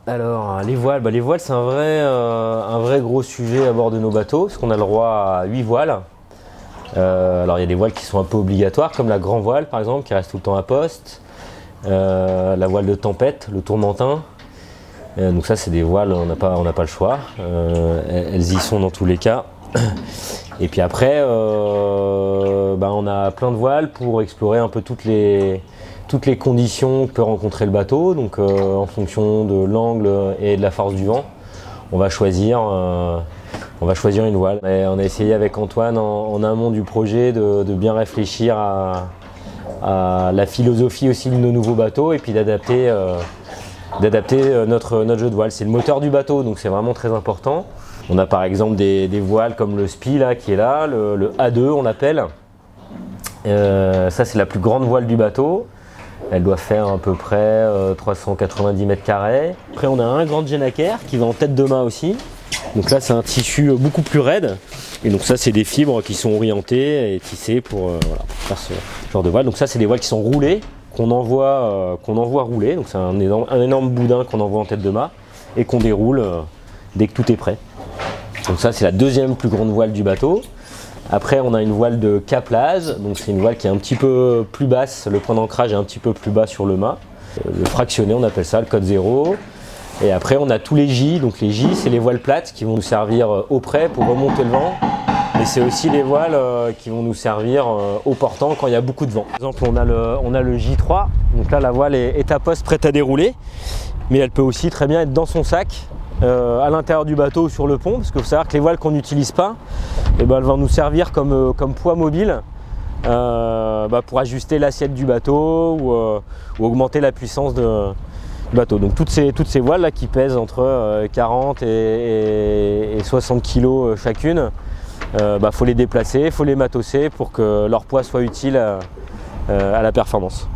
Alors les voiles c'est un vrai gros sujet à bord de nos bateaux, parce qu'on a le droit à 8 voiles. Alors il y a des voiles qui sont un peu obligatoires, comme la grand voile par exemple, qui reste tout le temps à poste. La voile de tempête, le tourmentin. Donc ça c'est des voiles, on n'a pas le choix. Elles y sont dans tous les cas. Et puis après, on a plein de voiles pour explorer un peu toutes les conditions que peut rencontrer le bateau. Donc en fonction de l'angle et de la force du vent, on va choisir une voile. Et on a essayé avec Antoine en amont du projet de bien réfléchir à la philosophie aussi de nos nouveaux bateaux et puis d'adapter notre jeu de voile. C'est le moteur du bateau, donc c'est vraiment très important. On a par exemple des voiles comme le SPI là, qui est là, le A2 on l'appelle. Ça c'est la plus grande voile du bateau. Elle doit faire à peu près 390 mètres carrés. Après on a un grand Genaker qui va en tête de mât aussi. Donc là c'est un tissu beaucoup plus raide. Et donc ça c'est des fibres qui sont orientées et tissées pour faire ce genre de voile. Donc ça c'est des voiles qui sont roulées, qu'on envoie rouler. Donc c'est un énorme boudin qu'on envoie en tête de mât et qu'on déroule dès que tout est prêt. Donc ça c'est la deuxième plus grande voile du bateau. Après on a une voile de caplage, donc c'est une voile qui est un petit peu plus basse, le point d'ancrage est un petit peu plus bas sur le mât. Le fractionné on appelle ça, le code 0. Et après on a tous les J, donc les J c'est les voiles plates qui vont nous servir au près pour remonter le vent. Mais c'est aussi les voiles qui vont nous servir au portant quand il y a beaucoup de vent. Par exemple on a le J3, donc là la voile est à poste prête à dérouler. Mais elle peut aussi très bien être dans son sac. À l'intérieur du bateau ou sur le pont, parce qu'il faut savoir que les voiles qu'on n'utilise pas, elles vont nous servir comme poids mobile pour ajuster l'assiette du bateau ou augmenter la puissance du bateau. Donc toutes ces voiles là qui pèsent entre 40 et 60 kg chacune, faut les déplacer, il faut les matosser pour que leur poids soit utile à la performance.